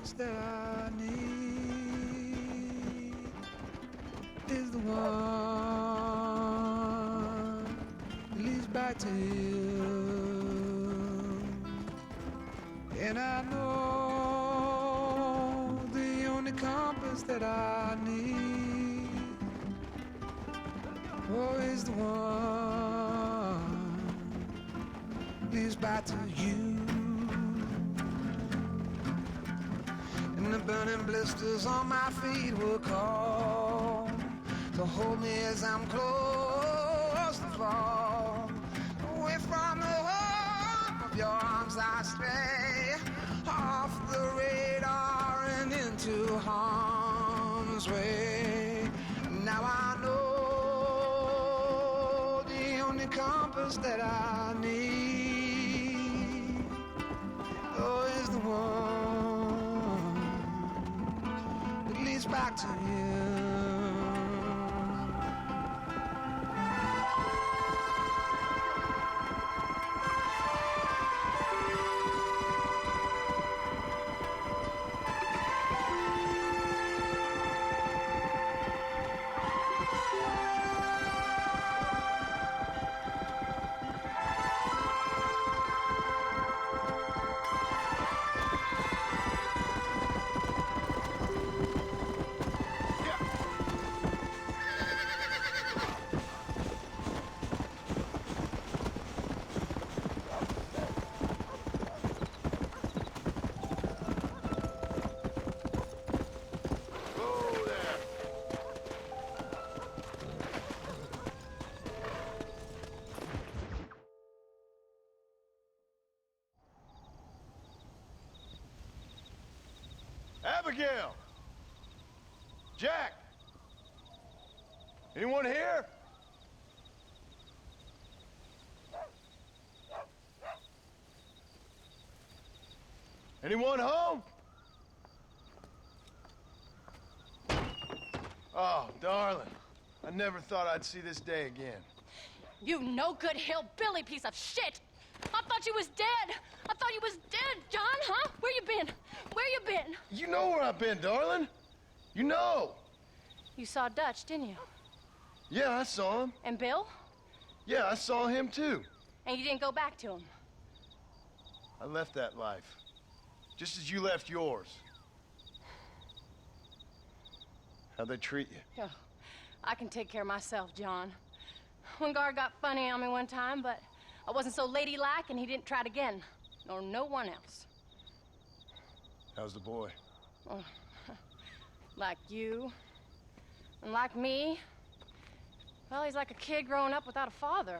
compass that I need is the one that leads back to you. And I know the only compass that I need, oh, is the one that leads back to you. And the burning blisters on my feet will call to hold me as I'm close to fall. Away from the home of your arms I stray, off the radar and into harm's way. Now I know the only compass that I need, oh, is the one that leads back to you. Abigail! Jack! Anyone here? Anyone home? Oh, darling. I never thought I'd see this day again. You no-good hillbilly piece of shit! I thought you was dead! I thought you was dead, John, huh? Where you been? Where you been? You know where I've been, darling. You know. You saw Dutch, didn't you? Yeah, I saw him. And Bill? Yeah, I saw him too. And you didn't go back to him? I left that life. Just as you left yours. How'd they treat you? Oh, I can take care of myself, John. One guard got funny on me one time, but I wasn't so ladylike and he didn't try it again. Nor no one else. How's the boy? Oh, like you. And like me. Well, he's like a kid growing up without a father.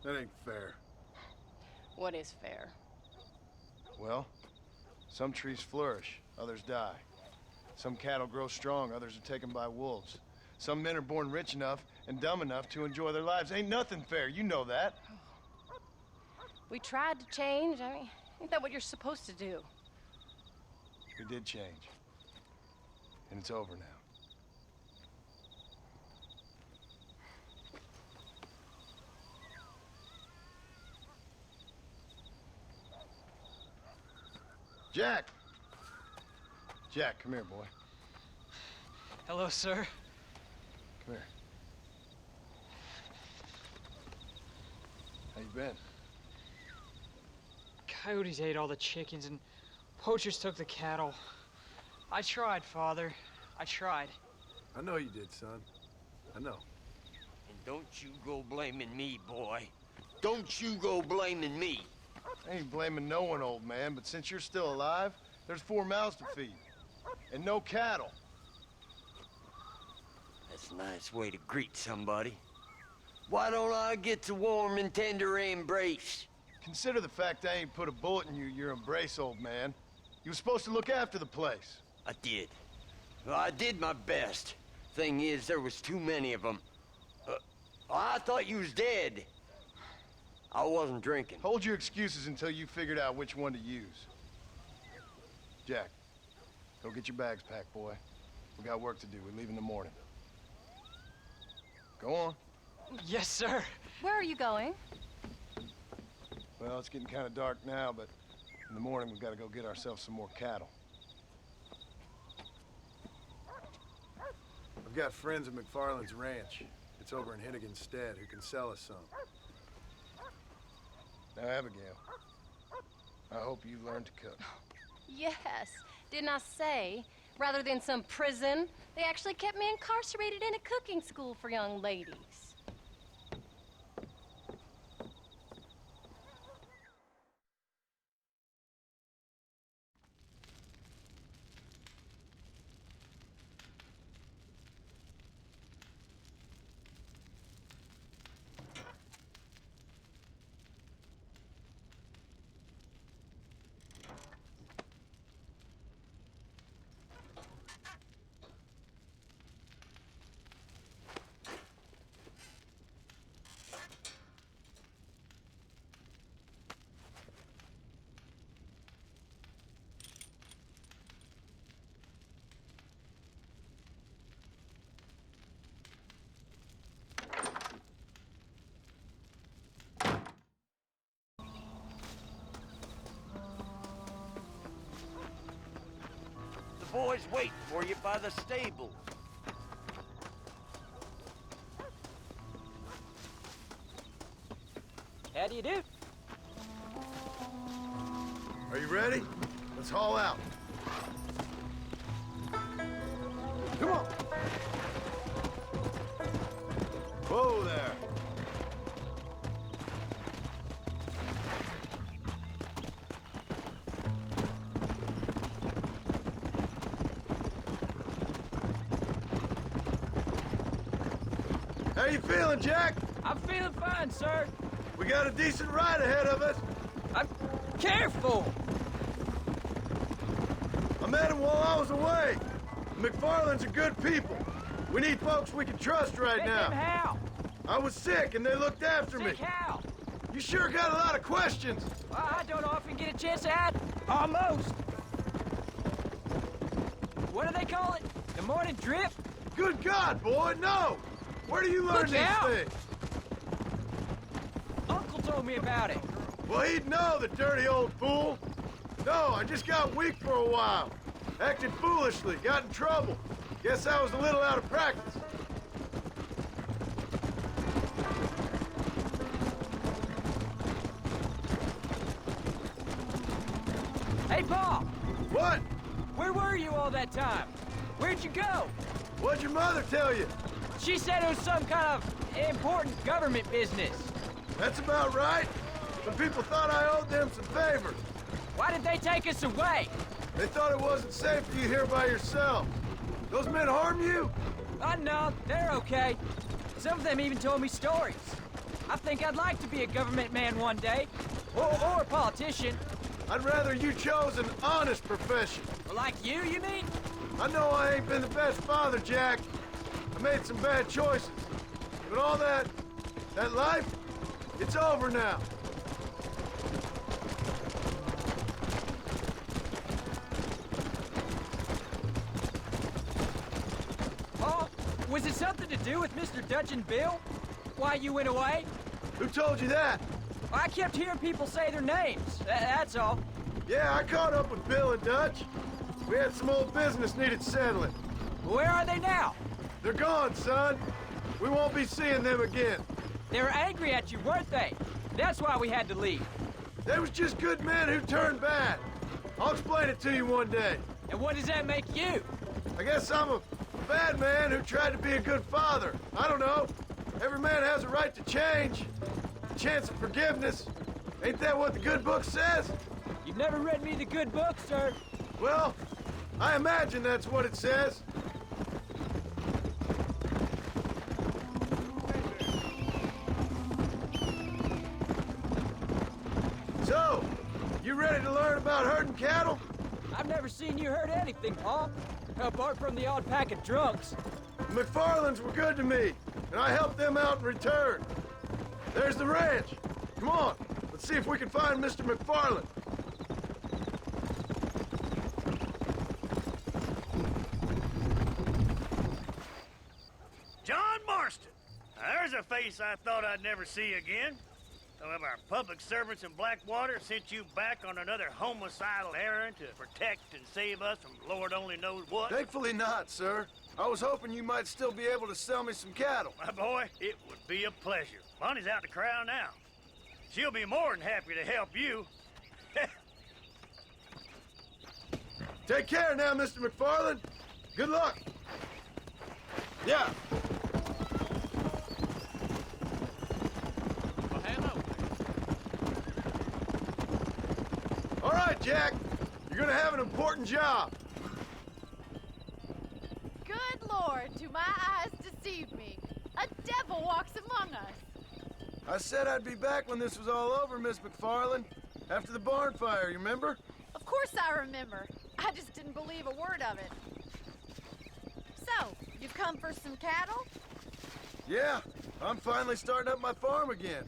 That ain't fair. What is fair? Well, some trees flourish, others die. Some cattle grow strong, others are taken by wolves. Some men are born rich enough and dumb enough to enjoy their lives. Ain't nothing fair, you know that. We tried to change. I mean, ain't that what you're supposed to do? We did change. And it's over now. Jack! Jack, come here, boy. Hello, sir. Come here. How you been? Coyotes ate all the chickens and poachers took the cattle. I tried, Father. I tried. I know you did, son. I know. And don't you go blaming me, boy. Don't you go blaming me. I ain't blaming no one, old man, but since you're still alive, there's 4 mouths to feed. And no cattle. That's a nice way to greet somebody. Why don't I get the warm and tender embrace? Consider the fact I ain't put a bullet in your embrace, old man. You were supposed to look after the place. I did. Well, I did my best. Thing is, there was too many of them. I thought you was dead. I wasn't drinking. Hold your excuses until you figured out which one to use. Jack, go get your bags packed, boy. We got work to do. We leave in the morning. Go on. Yes, sir. Where are you going? Well, it's getting kind of dark now, but in the morning we've got to go get ourselves some more cattle. I've got friends at McFarland's ranch. It's over in Hennigan's Stead who can sell us some. Now, Abigail, I hope you learned to cook. Yes. Didn't I say, rather than some prison, they actually kept me incarcerated in a cooking school for young ladies. The boys waiting for you by the stable. How do you do? Are you ready? Let's haul out. Come on. Whoa there. How you feeling, Jack? I'm feeling fine, sir. We got a decent ride ahead of us. I'm careful. I met him while I was away. McFarland's are good people. We need folks we can trust right Take now. them how? I was sick and they looked after me. Sick how? You sure got a lot of questions. I don't often get a chance to ask. Almost. What do they call it? The morning drip? Good God, boy, no! Where do you learn Look these out! things? Uncle told me about it. Well, he'd know, the dirty old fool. No, I just got weak for a while. Acted foolishly, got in trouble. Guess I was a little out of practice. Hey, Paul! What? Where were you all that time? Where'd you go? What'd your mother tell you? She said it was some kind of important government business. That's about right. Some people thought I owed them some favors. Why did they take us away? They thought it wasn't safe for you here by yourself. Those men harm you? Oh, no, they're okay. Some of them even told me stories. I think I'd like to be a government man one day. Or a politician. I'd rather you chose an honest profession. Like you mean? I know I ain't been the best father, Jack. I made some bad choices. But all that life, it's over now. Paul, was it something to do with Mr. Dutch and Bill? Why you went away? Who told you that? I kept hearing people say their names. That's all. Yeah, I caught up with Bill and Dutch. We had some old business needed settling. Where are they now? They're gone, son. We won't be seeing them again. They were angry at you, weren't they? That's why we had to leave. They was just good men who turned bad. I'll explain it to you one day. And what does that make you? I guess I'm a bad man who tried to be a good father. I don't know. Every man has a right to change. A chance of forgiveness. Ain't that what the good book says? You've never read me the good book, sir. Well, I imagine that's what it says. So, you ready to learn about herding cattle? I've never seen you hurt anything, Paul. Apart from the odd pack of drunks. The McFarlands were good to me, and I helped them out in return. There's the ranch. Come on, let's see if we can find Mr. McFarland. John Marston. Now, there's a face I thought I'd never see again. Some of our public servants in Blackwater sent you back on another homicidal errand to protect and save us from Lord only knows what? Thankfully not, sir. I was hoping you might still be able to sell me some cattle. My boy, it would be a pleasure. Bonnie's out to Crown now. She'll be more than happy to help you. Take care now, Mr. McFarland. Good luck. Yeah. Well, hello. All right, Jack. You're gonna have an important job. Good Lord, do my eyes deceive me? A devil walks among us. I said I'd be back when this was all over, Miss McFarland. After the barn fire, you remember? Of course I remember. I just didn't believe a word of it. So, you've come for some cattle? Yeah, I'm finally starting up my farm again.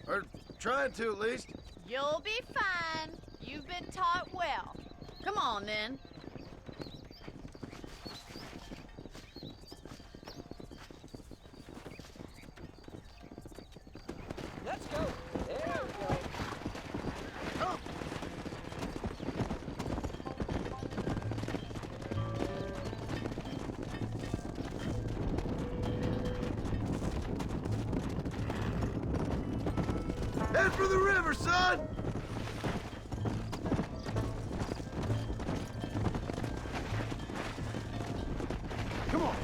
Or trying to, at least. You'll be fine. You've been taught well. Come on, then. Let's go. There we go. Come. Head for the river, son! Come on.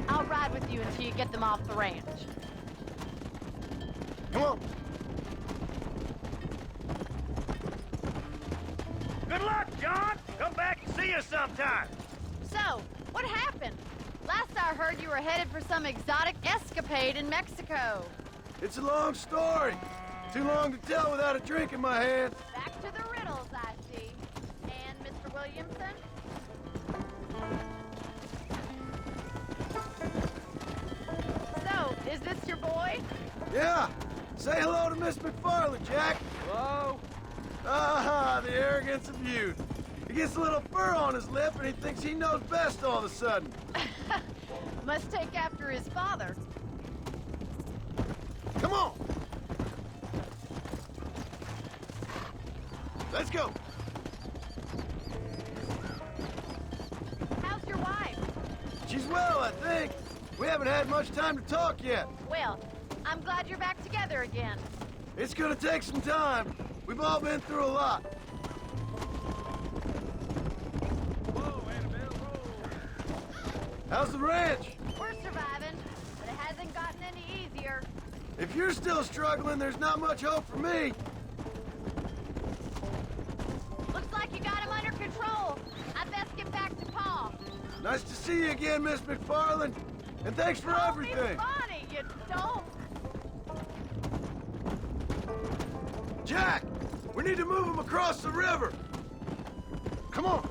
I'll ride with you until you get them off the ranch. Come on. Good luck, John. Come back and see us sometime. So, what happened? Last I heard you were headed for some exotic escapade in Mexico. It's a long story. Too long to tell without a drink in my hand. Back to the riddles, I see. And Mr. Williamson? So, is this your boy? Yeah. Say hello to Miss McFarland, Jack. Hello. Ah, the arrogance of youth. He gets a little fur on his lip and he thinks he knows best all of a sudden. Must take after his father. Come on. Let's go. How's your wife? She's well, I think. We haven't had much time to talk yet. Well, I'm glad you're back together again. It's gonna take some time. We've all been through a lot. Whoa, Annabelle, whoa. How's the ranch? We're surviving, but it hasn't gotten any easier. If you're still struggling, there's not much hope for me. Looks like you got him under control. I'd best get back to Pa. Nice to see you again, Miss McFarland. And thanks for Call everything. me Bonnie, you don't. Jack, we need to move him across the river. Come on.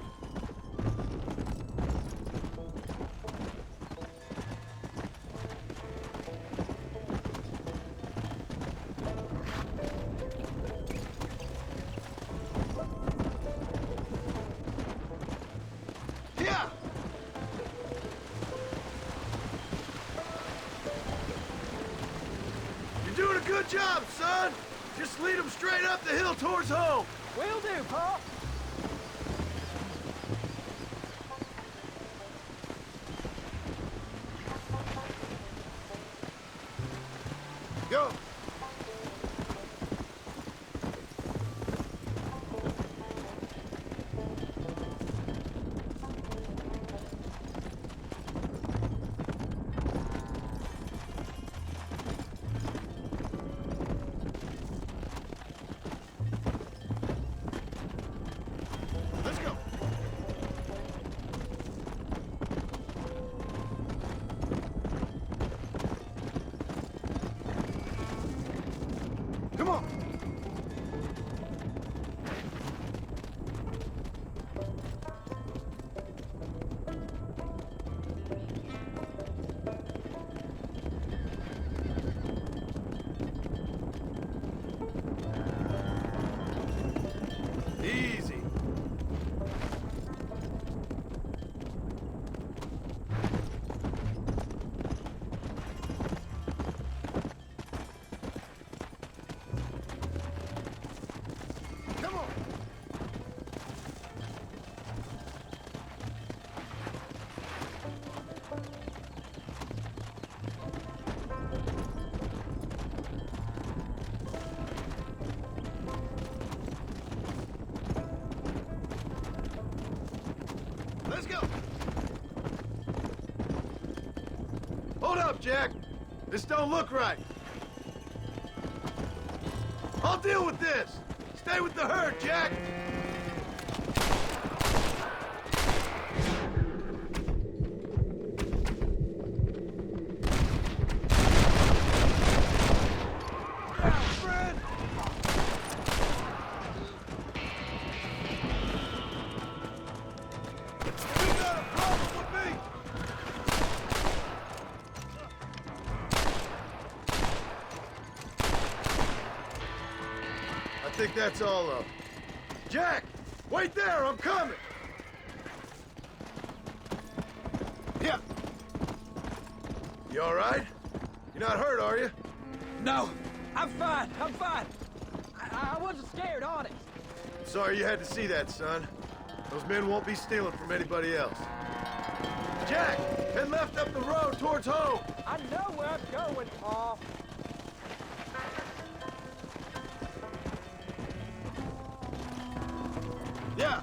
Yeah. You're doing a good job, son. Just lead them straight up the hill towards home. Will do, Pa. Go. Let's go. Come on. Easy. Let's go! Hold up, Jack! This don't look right. I'll deal with this! Stay with the herd, Jack! I think that's all of them. Jack! Wait there! I'm coming! Yeah. You all right? You're not hurt, are you? No, I'm fine. I'm fine. I wasn't scared, honest. I'm sorry you had to see that, son. Those men won't be stealing from anybody else. Jack! Head left up the road towards home! I know where I'm going, Paul. Yeah.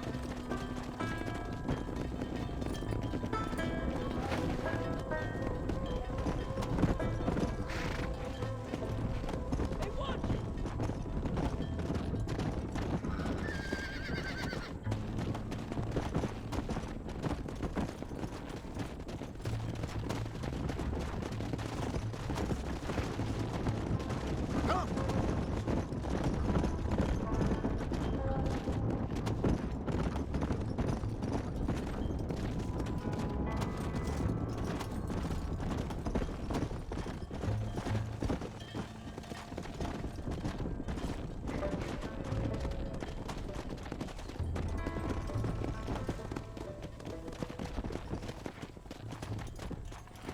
Hey, watch it. Come!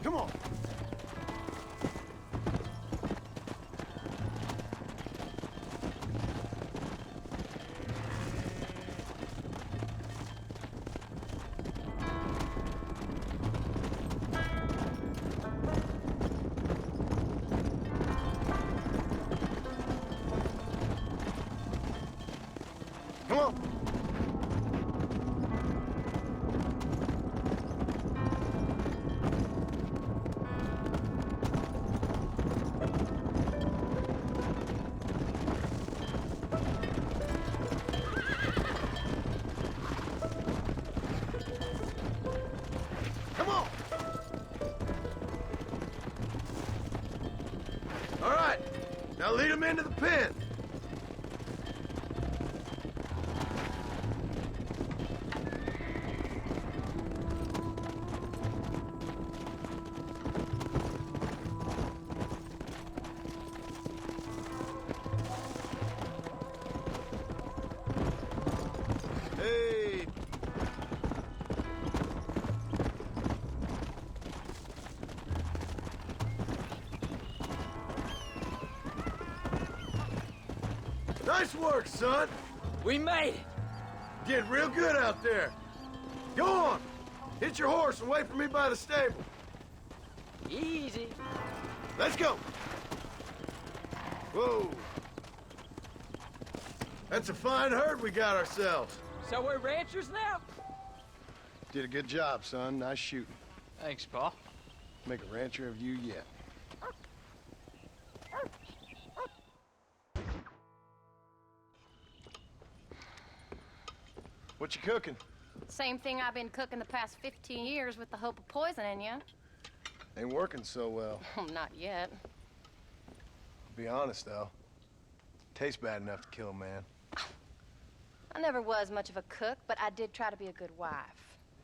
Come on! Come on! Come on! All right, now lead them into the pen. Hey! Nice work, son! We made it. Did real good out there. Go on! Hit your horse and wait for me by the stable. Easy. Let's go! Whoa! That's a fine herd we got ourselves. So we're ranchers now? Did a good job, son. Nice shooting. Thanks, Paul. Make a rancher of you yet. What you cooking? Same thing I've been cooking the past 15 years with the hope of poisoning you. Ain't working so well. Not yet. Be honest, though. Tastes bad enough to kill a man. I never was much of a cook, but I did try to be a good wife.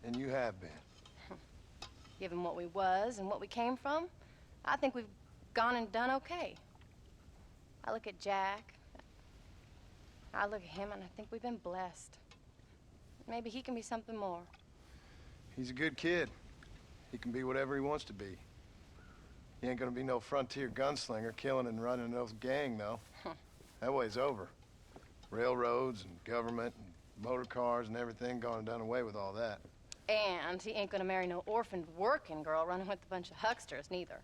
And you have been. Given what we was and what we came from, I think we've gone and done okay. I look at Jack. I look at him, and I think we've been blessed. Maybe he can be something more. He's a good kid. He can be whatever he wants to be. He ain't gonna be no frontier gunslinger killing and running no gang, though. That way's over. Railroads and government and motor cars and everything gone and done away with all that. And he ain't gonna marry no orphaned working girl running with a bunch of hucksters, neither.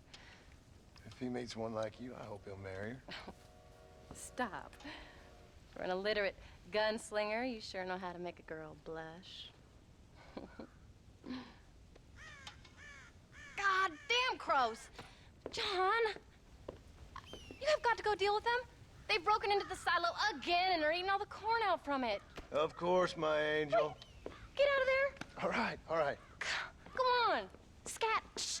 If he meets one like you, I hope he'll marry her. Stop. For an illiterate gunslinger, you sure know how to make a girl blush. crows. John, you have got to go deal with them. They've broken into the silo again and are eating all the corn out from it. Of course, my angel. Get out of there. All right, all right. Come on. Scat. Shh.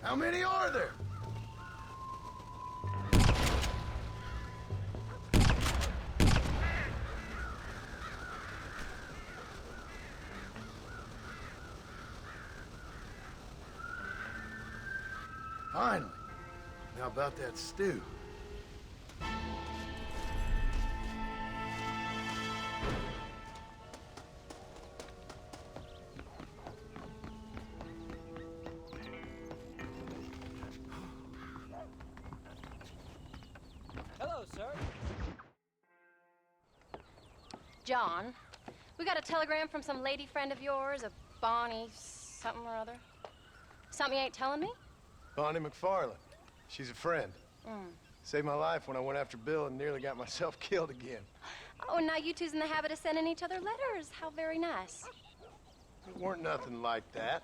How many are there? Finally. Now about that stew. Hello, sir. John, we got a telegram from some lady friend of yours, a Bonnie something or other. Something you ain't telling me? Bonnie McFarland. She's a friend. Saved my life when I went after Bill and nearly got myself killed again. Oh, and now you two's in the habit of sending each other letters. How very nice. It weren't nothing like that.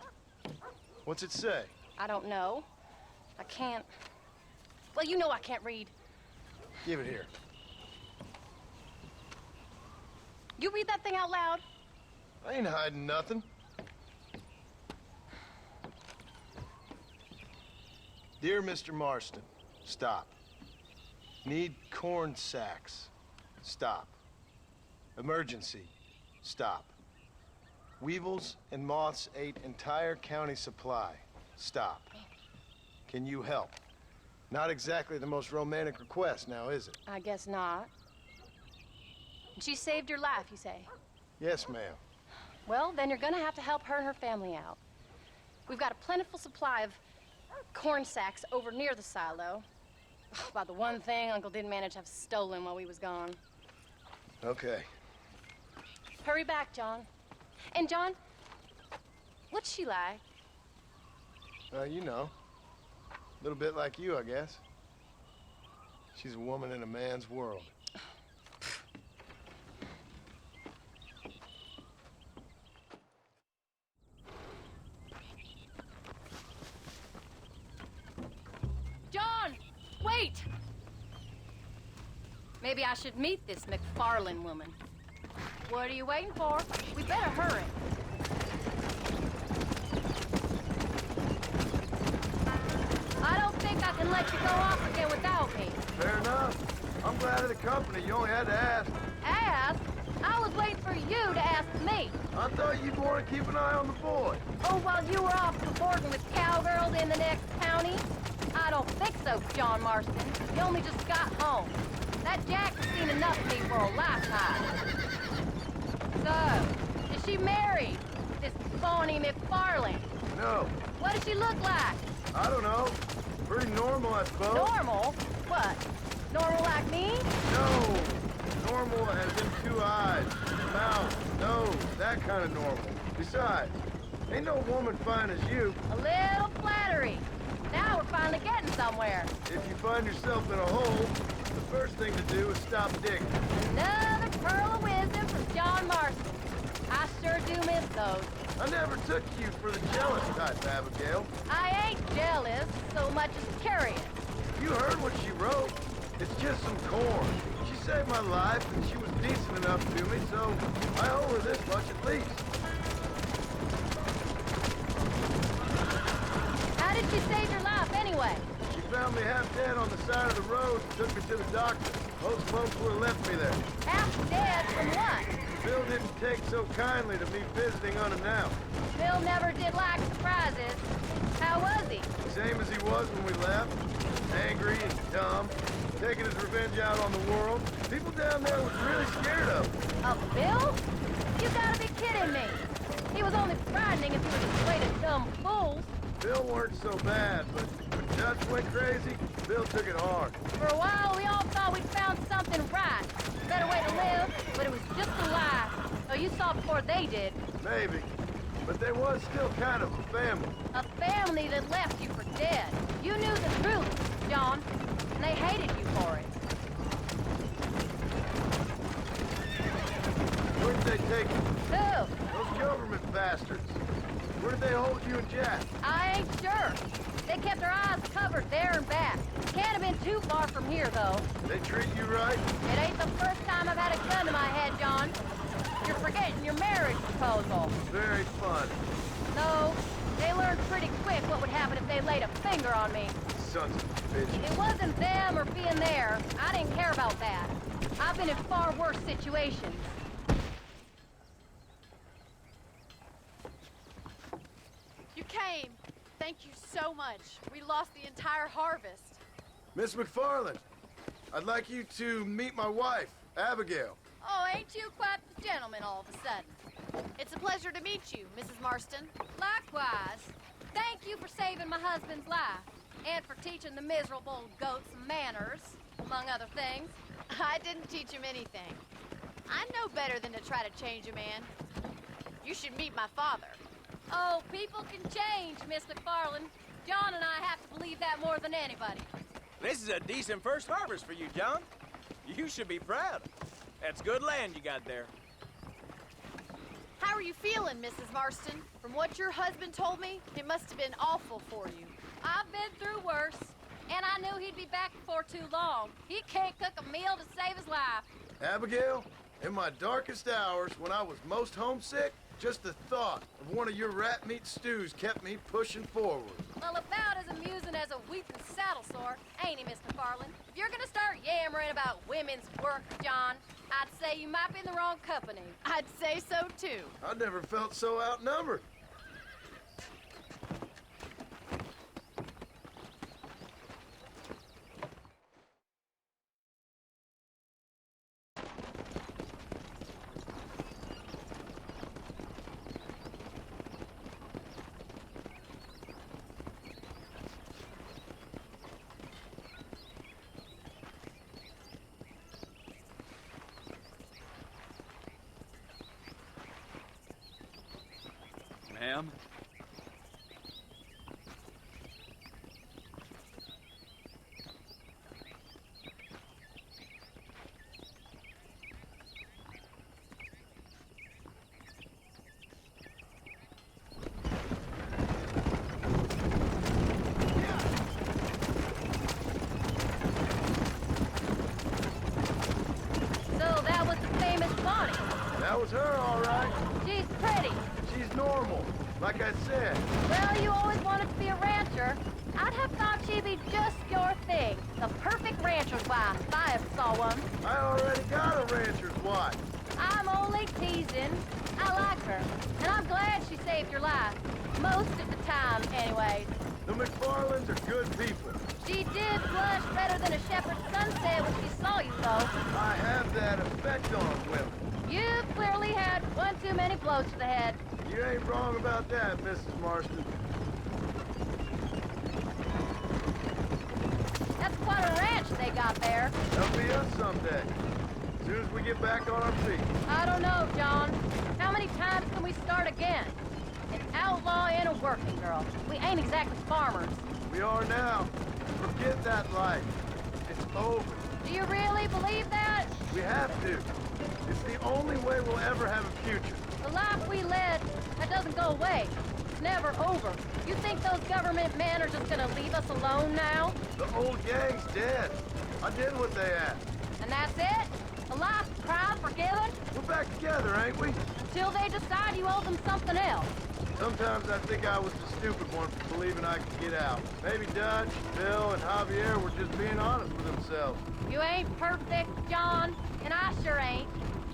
What's it say? I don't know. I can't. Well, you know I can't read. Give it here. You read that thing out loud? I ain't hiding nothing. Dear Mr. Marston, stop. Need corn sacks. Stop. Emergency. Stop. Weevils and moths ate entire county supply. Stop. Can you help? Not exactly the most romantic request now, is it? I guess not. She saved your life, you say? Yes, ma'am. Well, then you're gonna have to help her and her family out. We've got a plentiful supply of corn sacks over near the silo. About the one thing Uncle didn't manage to have stolen while we was gone. Okay. Hurry back, John. And John, what's she like? You know. A little bit like you, I guess. She's a woman in a man's world. John, wait! Maybe I should meet this McFarland woman. What are you waiting for? We better hurry. I don't think I can let you go off again without me. Fair enough. I'm glad of the company. You only had to ask. Ask? I was waiting for you to ask me. I thought you'd want to keep an eye on the boy. Oh, while you were off cavorting with cowgirls in the next county? I don't think so, John Marston. You only just got home. That Jack's seen enough of me for a lifetime. So, is she married? This Bonnie McFarland? No, What does she look like? I don't know. Pretty normal, I suppose. Normal? What? Normal like me? No. Normal as in 2 eyes, mouth, nose, that kind of normal. Besides, ain't no woman fine as you. A little flattery. Now we're finally getting somewhere. If you find yourself in a hole, the first thing to do is stop digging. Another pearl of wisdom from John Marston. I sure do miss those. I never took you for the jealous type, Abigail. I ain't jealous so much as curious. You heard what she wrote. It's just some corn. She saved my life, and she was decent enough to me, so I owe her this much at least. How did she save your life anyway? She found me half dead on the side of the road and took me to the doctor. Most folks would have left me there. Half dead from what? Bill didn't take so kindly to me visiting unannounced. Bill never did like surprises. How was he? Same as he was when we left. Angry and dumb. Taking his revenge out on the world. People down there was really scared of him. Of Bill? You gotta be kidding me. He was only frightening if he was afraid of dumb fools. Bill weren't so bad, but when Dutch went crazy, Bill took it hard. For a while, we all thought we'd found something right. Better way to live, but it was just a lie. Oh, you saw before they did. Maybe. But they was still kind of a family. A family that left you for dead. You knew the truth, John, and they hated you for it. Where did they take you? Who? Those government bastards. Where did they hold you and Jack? I ain't sure. They kept their eyes covered there and back. Can't have been too far from here, though. They treat you right? It ain't the first time I've had a gun to my head, John. You're forgetting your marriage proposal. Very fun. No, they learned pretty quick what would happen if they laid a finger on me. Sons of bitches. It wasn't them or being there. I didn't care about that. I've been in far worse situations. You came. Thank you so much. We lost the entire harvest. Miss McFarland, I'd like you to meet my wife, Abigail. Oh, ain't you quite the gentleman all of a sudden? It's a pleasure to meet you, Mrs. Marston. Likewise. Thank you for saving my husband's life. And for teaching the miserable goat some manners, among other things. I didn't teach him anything. I know better than to try to change a man. You should meet my father. Oh, people can change, Miss McFarland. John and I have to believe that more than anybody. This is a decent first harvest for you, John. You should be proud. That's good land you got there. How are you feeling, Mrs. Marston? From what your husband told me, it must have been awful for you. I've been through worse, and I knew he'd be back before too long. He can't cook a meal to save his life. Abigail, in my darkest hours, when I was most homesick, just the thought of one of your rat meat stews kept me pushing forward. Well, about as amusing as a weeping saddle sore, ain't he, Miss McFarland? If you're gonna start yammering about women's work, John, I'd say you might be in the wrong company. I'd say so, too. I never felt so outnumbered. Ma'am? So that was the famous Bonnie. That was her, all right. She's pretty. She's normal, like I said. Well, you always wanted to be a rancher. I'd have thought she'd be just your thing. The perfect rancher's wife, if I ever saw one. I already got a rancher's wife. I'm only teasing. I like her, and I'm glad she saved your life. Most of the time, anyways. The McFarlands are good people. She did blush better than a shepherd's sunset when she saw you, though. I have that effect on women. You've clearly had one too many blows to the head. You ain't wrong about that, Mrs. Marston. That's quite a ranch they got there. That'll be us someday. As soon as we get back on our feet. I don't know, John. How many times can we start again? An outlaw and a working girl. We ain't exactly farmers. We are now. Forget that life. It's over. Do you really believe that? We have to. It's the only way we'll ever have a future. The life we led, that doesn't go away. It's never over. You think those government men are just gonna leave us alone now? The old gang's dead. I did what they asked. And that's it? A life crime forgiven? We're back together, ain't we? Until they decide you owe them something else. Sometimes I think I was the stupid one for believing I could get out. Maybe Dutch, Bill, and Javier were just being honest with themselves. You ain't perfect, John, and I sure ain't.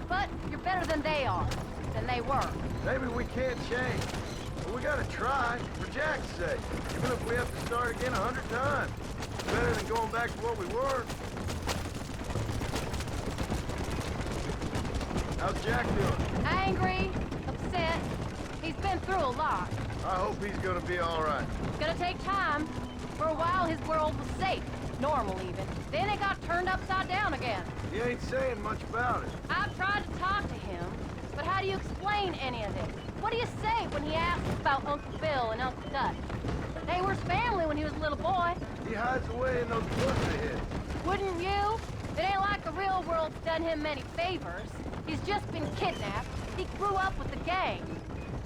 But you're better than they are, than they were. Maybe we can't change. But we gotta try, for Jack's sake. Even if we have to start again 100 times. It's better than going back to what we were. How's Jack doing? Angry, upset. He's been through a lot. I hope he's gonna be all right. It's gonna take time. For a while, his world was safe. Normal, even. Then it got turned upside down again. He ain't saying much about it. I've tried to talk to him, but how do you explain any of this? What do you say when he asks about Uncle Bill and Uncle Dutch? They were his family when he was a little boy. He hides away in those books of his. Wouldn't you? It ain't like the real world's done him many favors. He's just been kidnapped. He grew up with the gang.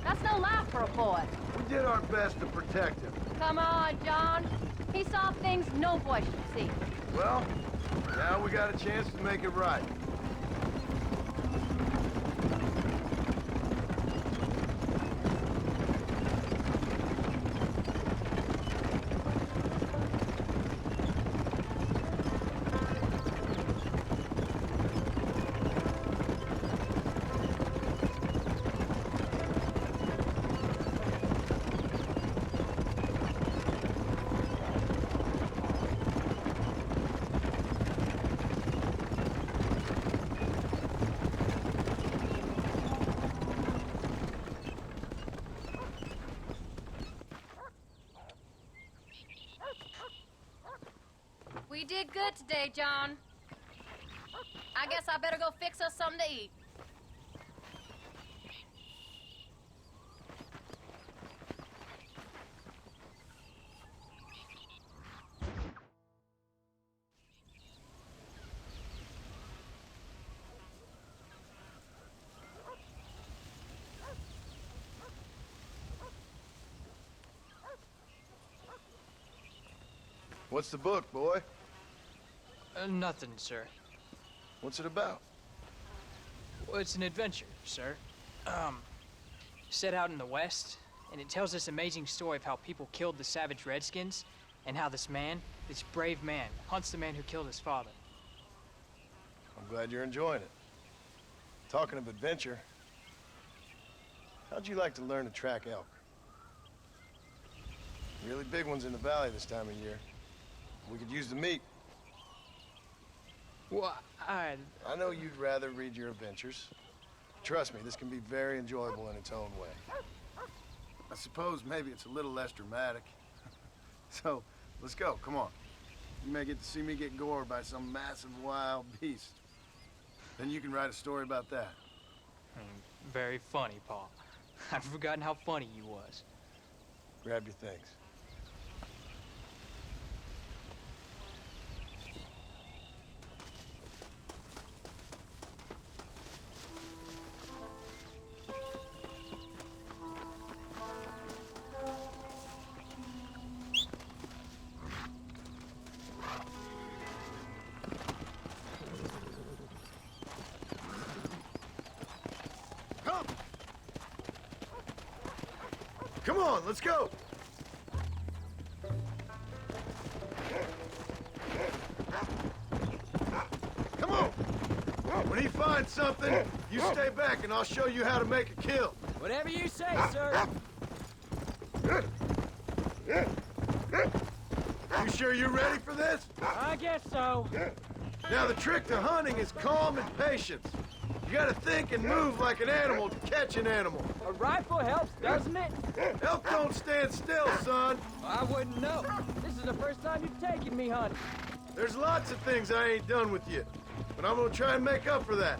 That's no life for a boy. We did our best to protect him. Come on, John. He saw things no boy should see. Well, now we got a chance to make it right. We did good today, John. I guess I better go fix us something to eat. What's the book, boy? Nothing, sir. What's it about? Well, it's an adventure, sir. Set out in the West, and it tells this amazing story of how people killed the savage Redskins, and how this man, this brave man, hunts the man who killed his father. I'm glad you're enjoying it. Talking of adventure, how'd you like to learn to track elk? Really big ones in the valley this time of year. We could use the meat. Well, I know you'd rather read your adventures. Trust me, this can be very enjoyable in its own way. I suppose maybe it's a little less dramatic. So, let's go, come on. You may get to see me get gored by some massive wild beast. Then you can write a story about that. Very funny, Paul. I've forgotten how funny you was. Grab your things. Come on, let's go! Come on! When he finds something, you stay back and I'll show you how to make a kill. Whatever you say, sir. You sure you're ready for this? I guess so. Now, the trick to hunting is calm and patience. You gotta think and move like an animal to catch an animal. A rifle helps, doesn't it? Elk don't stand still, son. I wouldn't know. This is the first time you've taken me hunting. There's lots of things I ain't done with you, but I'm gonna try and make up for that.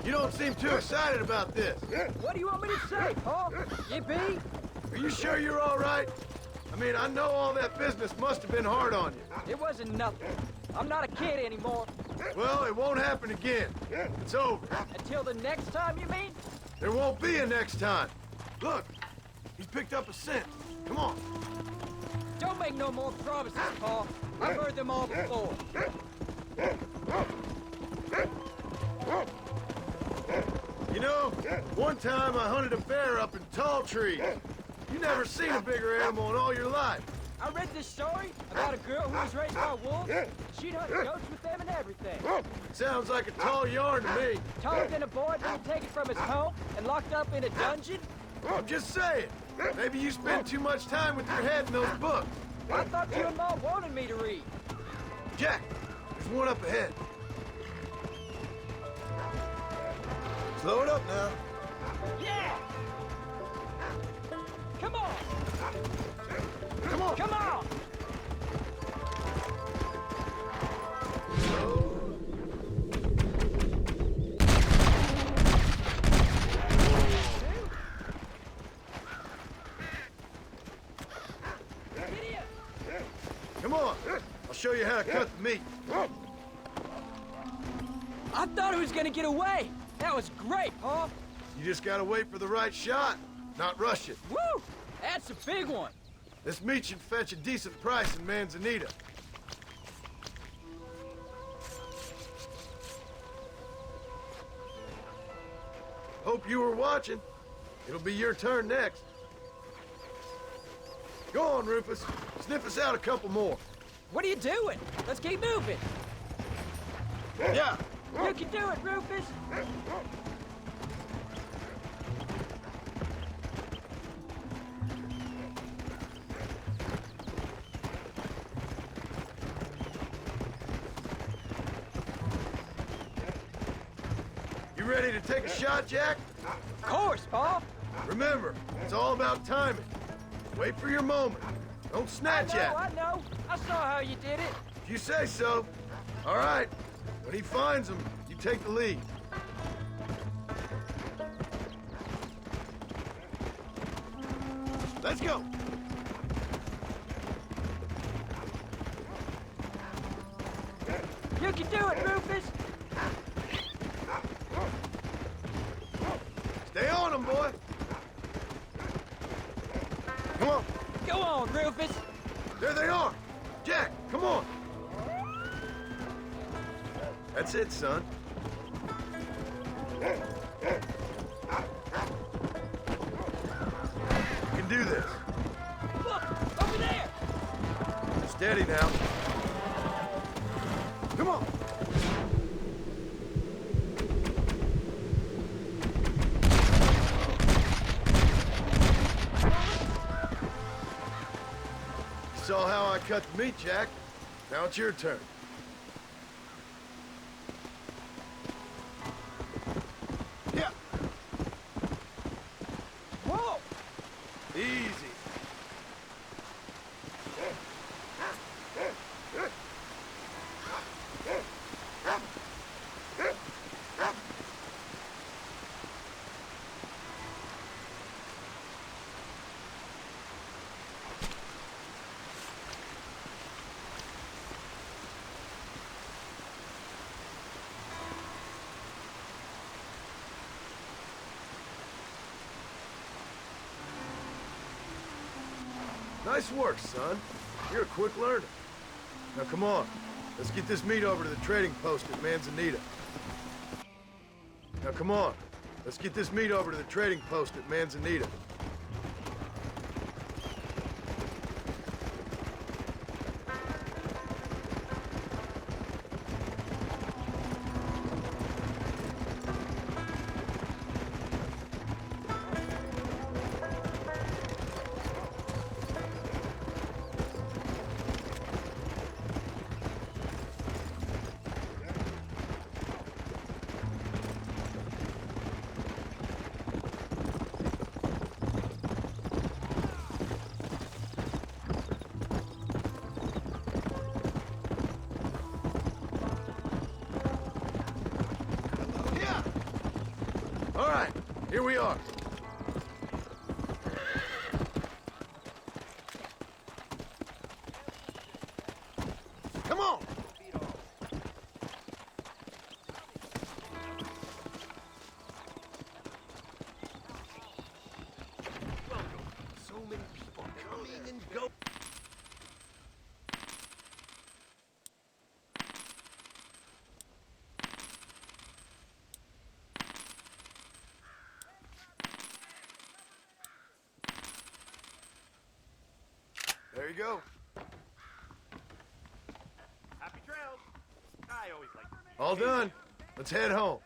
You don't seem too excited about this. What do you want me to say, Paul? Yippee? Are you sure you're all right? I mean, I know all that business must have been hard on you. It wasn't nothing. I'm not a kid anymore. Well, it won't happen again. It's over. Until the next time, you mean? There won't be a next time. Look, he's picked up a scent. Come on. Don't make no more promises, Paul. I've heard them all before. You know, one time I hunted a bear up in tall trees. You never seen a bigger animal in all your life. I read this story about a girl who was raised by wolves. She'd hunt goats with them and everything. Sounds like a tall yarn to me. Taller than a boy being taken from his home and locked up in a dungeon. I'm just saying. Maybe you spend too much time with your head in those books. I thought you and Mom wanted me to read. Jack, there's one up ahead. Slow it up now. Yeah! Come on! Come on. Come on! Come on. I'll show you how to cut the meat. I thought he was gonna get away. That was great, Paul. You just gotta wait for the right shot, not rush it. Woo! That's a big one. This meat should fetch a decent price in Manzanita. Hope you were watching. It'll be your turn next. Go on, Rufus. Sniff us out a couple more. What are you doing? Let's keep moving. Yeah. You can do it, Rufus. You ready to take a shot, Jack? Of course, Paul. Remember, it's all about timing. Wait for your moment. Don't snatch at it. I know. I saw how you did it. If you say so. All right. When he finds them, you take the lead. Let's go. You can do it, Rufus. Stay on him, boy. Come on. Go on, Rufus. There they are. Jack, come on. That's it, son. You can do this. Look, over there. Steady now. Come on. You saw how I cut the meat, Jack. Now it's your turn. Yeah. Whoa. Easy. Nice work, son. You're a quick learner. Now come on. Let's get this meat over to the trading post at Manzanita. Now come on. Let's get this meat over to the trading post at Manzanita. right, here we are. Come on! So many people coming and go. There you go. Happy trails. I always like. All done. Let's head home.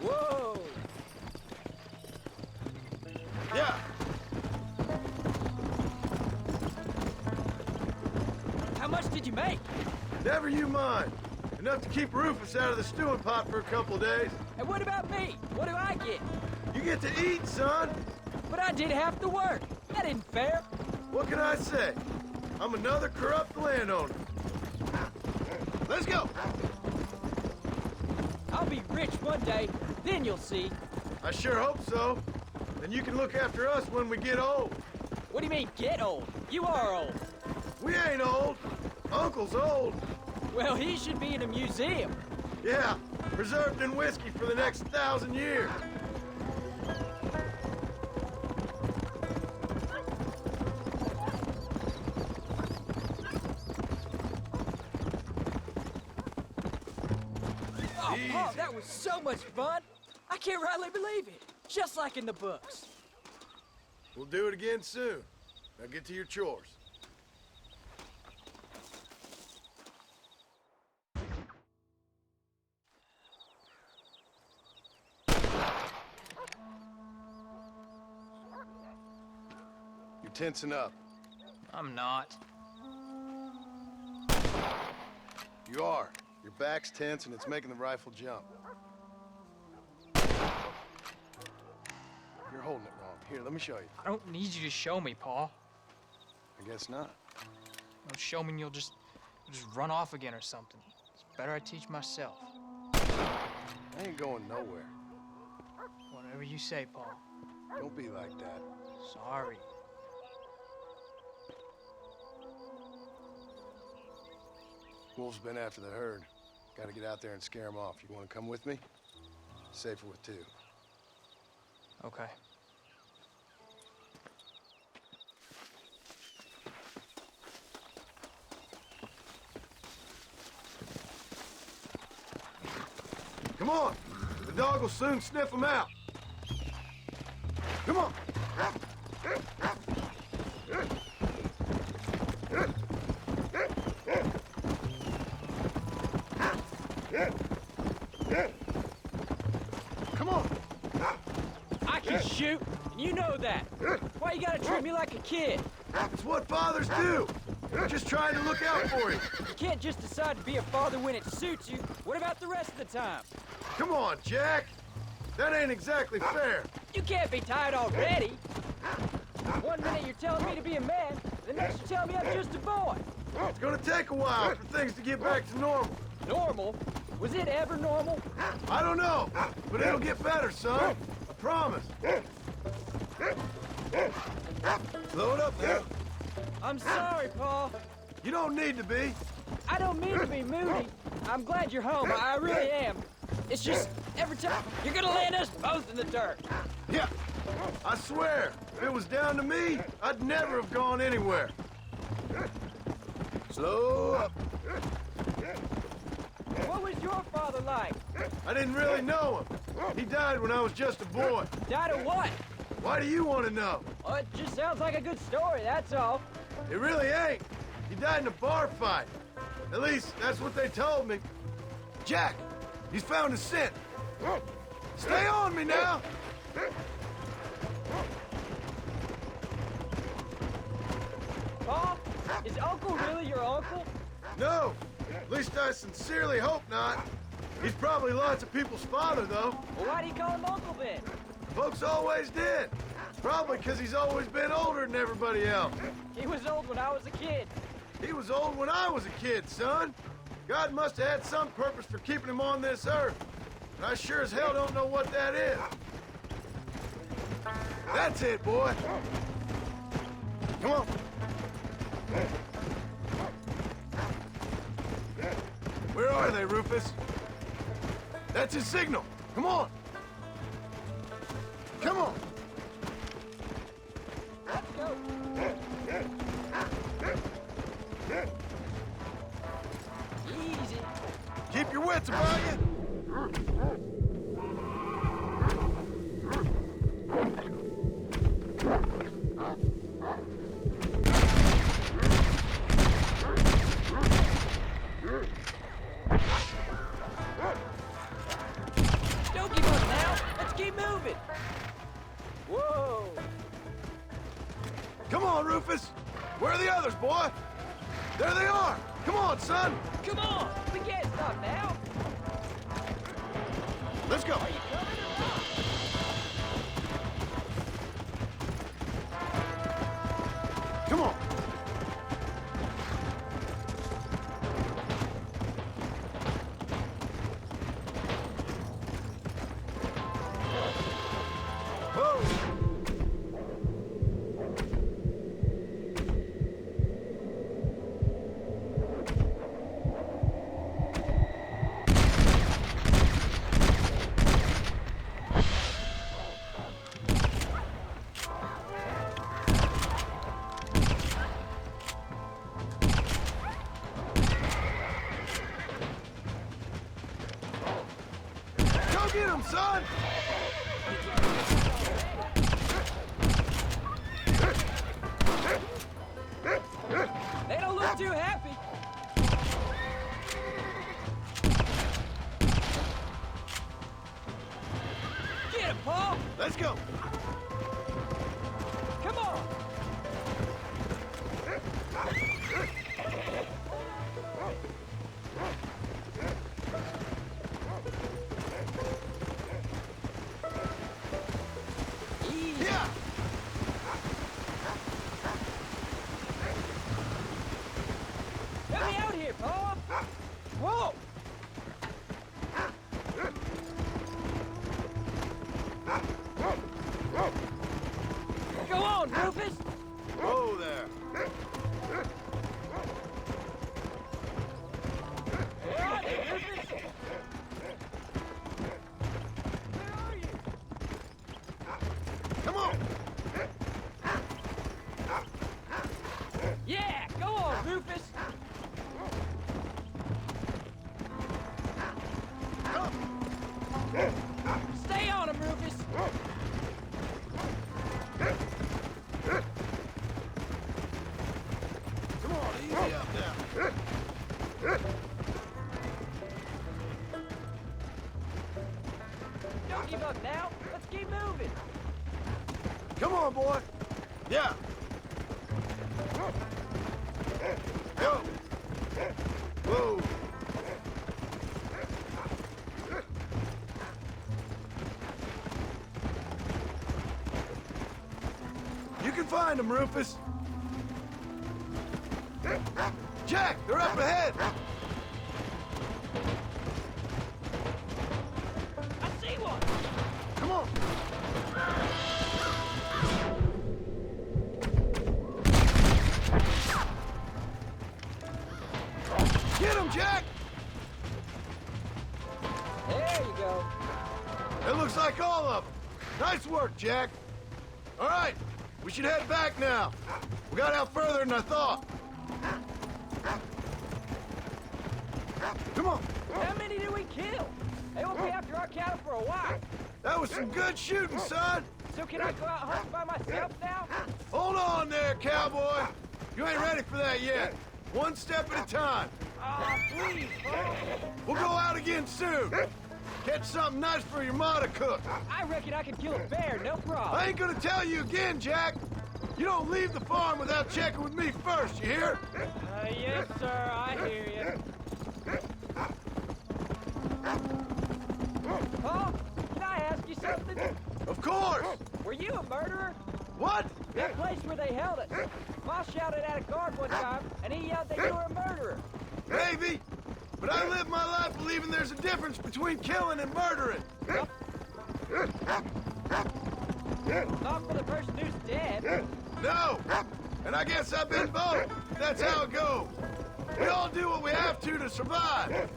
Whoa! Yeah. How much did you make? Never you mind. Enough to keep Rufus out of the stewing pot for a couple of days. And what about me? What do I get? You get to eat, son. But I did half the work. That isn't fair. What can I say? I'm another corrupt landowner. Let's go. I'll be rich one day, then you'll see. I sure hope so. Then you can look after us when we get old. What do you mean, get old? You are old. We ain't old. Uncle's old. Well, he should be in a museum. Yeah, preserved in whiskey for the next 1,000 years. Oh, Paul, that was so much fun. I can't rightly believe it. Just like in the books. We'll do it again soon. Now get to your chores. You're tensing up. I'm not. You are. Your back's tense and it's making the rifle jump. You're holding it wrong. Here, let me show you. I don't need you to show me, Paul. I guess not. Don't show me and you'll just run off again or something. It's better I teach myself. I ain't going nowhere. Whatever you say, Paul. Don't be like that. Sorry. Wolves been after the herd. Gotta get out there and scare them off. You wanna come with me? Safer with two. Okay. Come on! The dog will soon sniff them out. Come on! Come on! I can shoot, and you know that. Why you gotta treat me like a kid? It's what fathers do! We're just trying to look out for you. You can't just decide to be a father when it suits you. What about the rest of the time? Come on, Jack! That ain't exactly fair. You can't be tired already. One minute you're telling me to be a man, the next you're telling me I'm just a boy. It's gonna take a while for things to get back to normal. Normal? Was it ever normal? I don't know, but it'll get better, son. I promise. Slow it up now. I'm sorry, Paul. You don't need to be. I don't mean to be moody. I'm glad you're home. I really am. It's just, every time, you're gonna land us both in the dirt. Yeah, I swear, if it was down to me, I'd never have gone anywhere. Slow up. What was your father like? I didn't really know him. He died when I was just a boy. Died of what? Why do you want to know? Oh, it just sounds like a good story, that's all. It really ain't. He died in a bar fight. At least, that's what they told me. Jack, he's found a scent. Stay on me now! Paul, is Uncle really your uncle? No, at least I sincerely hope not. He's probably lots of people's father, though. Well, why do you call him Uncle then? Folks always did. Probably because he's always been older than everybody else. He was old when I was a kid. He was old when I was a kid, son. God must have had some purpose for keeping him on this earth. And I sure as hell don't know what that is. That's it, boy. Come on. Where are they, Rufus? That's his signal. Come on. Come on. Let's go. Easy. Keep your wits about you. Don't give up now. Let's keep moving. Whoa. Come on, Rufus. Where are the others, boy? There they are. Come on, son. Come on. We can't stop now. Let's go. Are you coming or not? Come on. Whoa. Go get him, son! They don't look too happy. Get him, Paul. Let's go. Come on. Easy. Yeah. Get me out here, Paul. Whoa. Go on, Rufus. Whoa there. Where are they, Rufus? Where are you? Come on. Yeah, go on, Rufus. Stay on him, Rufus. Come on, easy up now. Don't give up now. Let's keep moving. Come on, boy. Yeah. Go. Whoa. You can find them, Rufus. Jack, they're up ahead. I see one. Come on. Get him, Jack. There you go. It looks like all of them. Nice work, Jack. All right, we should head back now. We got out further than I thought. Come on. How many did we kill? They won't be after our cattle for a while. That was some good shooting, son. So can I go out hunting by myself now? Hold on there, cowboy. You ain't ready for that yet. One step at a time. Oh, please, Paul. We'll go out again soon. Catch something nice for your ma to cook. I reckon I can kill a bear, no problem. I ain't gonna tell you again, Jack. You don't leave the farm without checking with me first, you hear? Yes, sir, I hear you. Paul, can I ask you something? Of course! Were you a murderer? What? That place where they held us. Ma shouted at a guard one time, and he yelled that you were a murderer. Maybe. But I live my life believing there's a difference between killing and murdering. Not for the person who's dead. No! And I guess I've been both. That's how it goes. We all do what we have to survive.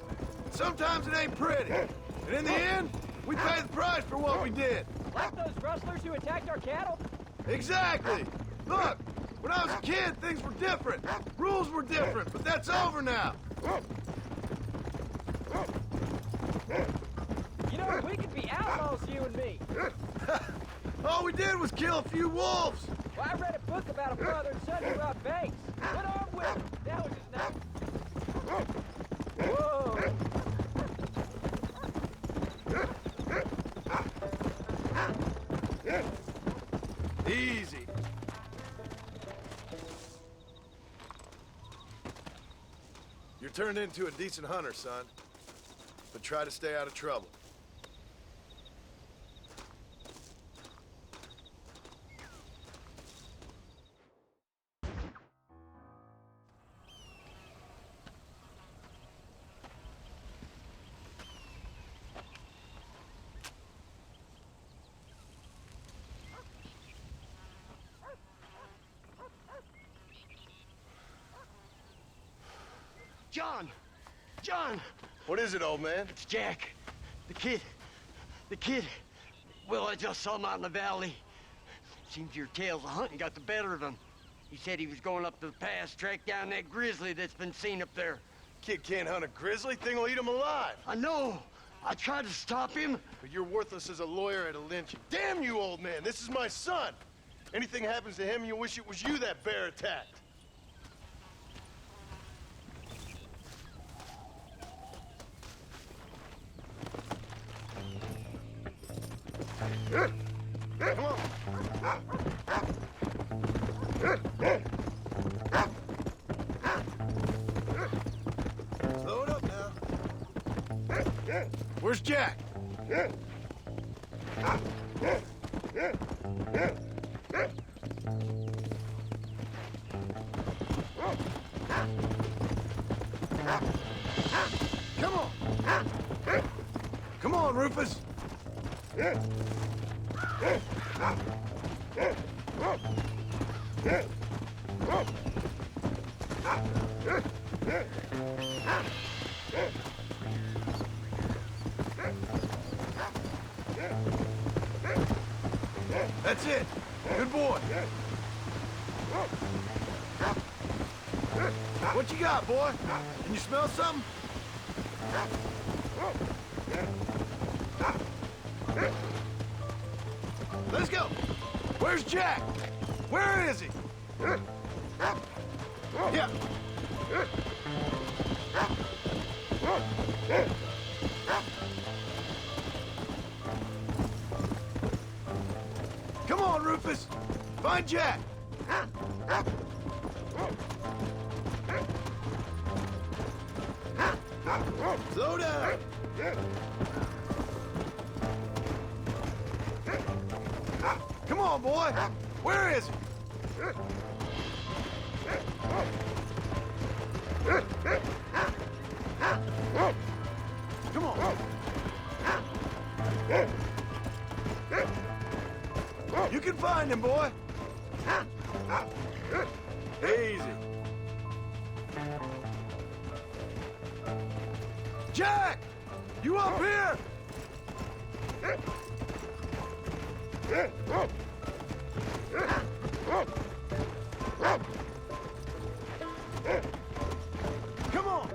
Sometimes it ain't pretty. And in the end, we pay the price for what we did. Like those rustlers who attacked our cattle? Exactly. Look, when I was a kid, things were different. Rules were different, but that's over now. You know, we could be outlaws, you and me. All we did was kill a few wolves. Well, I read a book about a father and son who robbed banks. Went on with him. That was his name. Whoa. Easy. You're turned into a decent hunter, son. But try to stay out of trouble. John! John! What is it, old man? It's Jack. The kid. The kid. Well, I just saw him out in the valley. Seems your tales of hunting got the better of him. He said he was going up to the pass, track down that grizzly that's been seen up there. Kid can't hunt a grizzly. Thing will eat him alive. I know. I tried to stop him. But you're worthless as a lawyer at a lynching. Damn you, old man. This is my son. Anything happens to him, you'll wish it was you that bear attacked. Come on. Slow it up now. Where's Jack? Come on. Come on, Rufus. That's it. Good boy. What you got, boy? Can you smell something? Let's go. Where's Jack? Where is he? Yeah. Come on, Rufus. Find Jack. Slow down. Come on, boy. Where is he? Come on. You can find him, boy. Easy. Jack! You up here? Come on!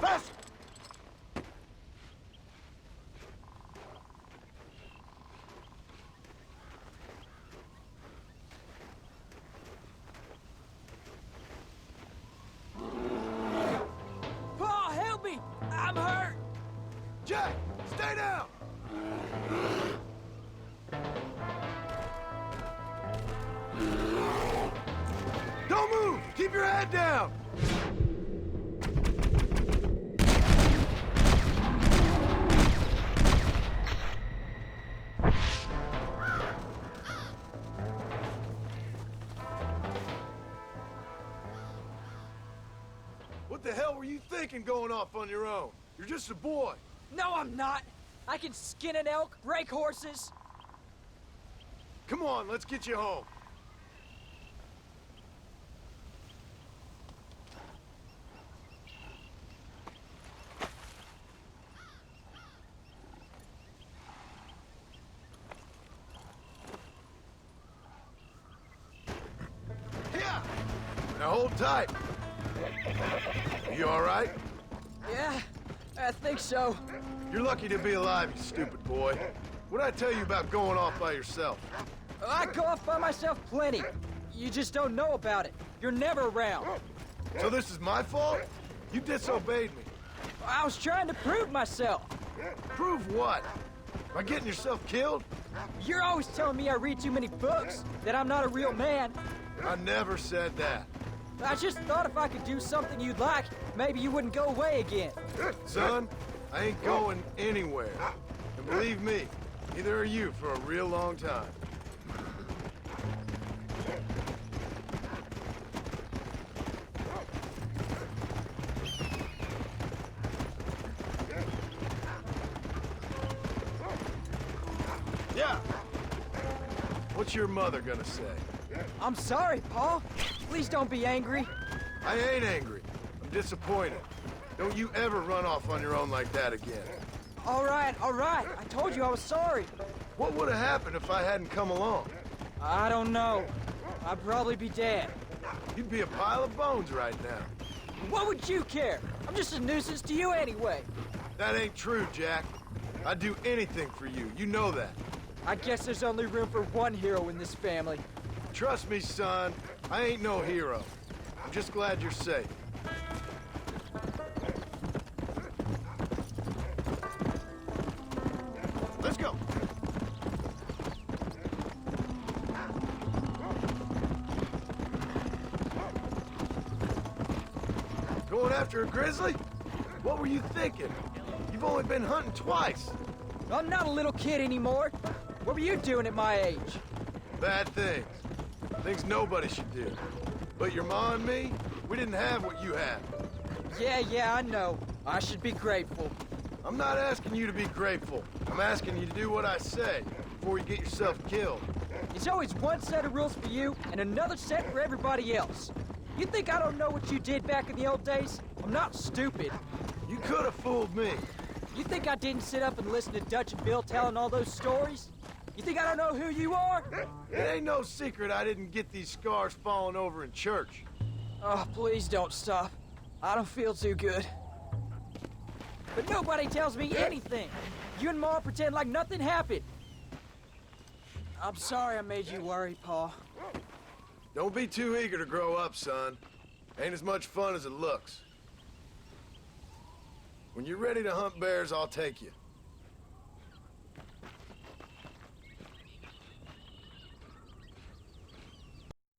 Fast! Paul, help me! I'm hurt! Jack, stay down! Don't Keep your head down! What the hell were you thinking going off on your own? You're just a boy. No, I'm not. I can skin an elk, break horses. Come on, let's get you home. Yeah. Now hold tight. You all right? Yeah, I think so. You're lucky to be alive, you stupid boy. What'd I tell you about going off by yourself? I go off by myself plenty. You just don't know about it. You're never around. So this is my fault? You disobeyed me. I was trying to prove myself. Prove what? By getting yourself killed? You're always telling me I read too many books, that I'm not a real man. I never said that. I just thought if I could do something you'd like, maybe you wouldn't go away again. Son, I ain't going anywhere. And believe me, neither are you for a real long time. Yeah. What's your mother gonna say? I'm sorry, Paul. Please don't be angry. I ain't angry. I'm disappointed. Don't you ever run off on your own like that again. All right. I told you I was sorry. What would have happened if I hadn't come along? I don't know. I'd probably be dead. You'd be a pile of bones right now. What would you care? I'm just a nuisance to you anyway. That ain't true, Jack. I'd do anything for you. You know that. I guess there's only room for one hero in this family. Trust me, son. I ain't no hero. I'm just glad you're safe. Let's go. Going after a grizzly? What were you thinking? You've only been hunting twice. I'm not a little kid anymore. What were you doing at my age? Bad things. Things nobody should do. But your ma and me, we didn't have what you had. Yeah, I know. I should be grateful. I'm not asking you to be grateful. I'm asking you to do what I say before you get yourself killed. It's always one set of rules for you and another set for everybody else. You think I don't know what you did back in the old days? I'm not stupid. You could have fooled me. You think I didn't sit up and listen to Dutch and Bill telling all those stories? You think I don't know who you are? It ain't no secret I didn't get these scars falling over in church. Oh, please don't stop. I don't feel too good. But nobody tells me anything. You and Ma pretend like nothing happened. I'm sorry I made you worry, Paul. Don't be too eager to grow up, son. Ain't as much fun as it looks. When you're ready to hunt bears, I'll take you.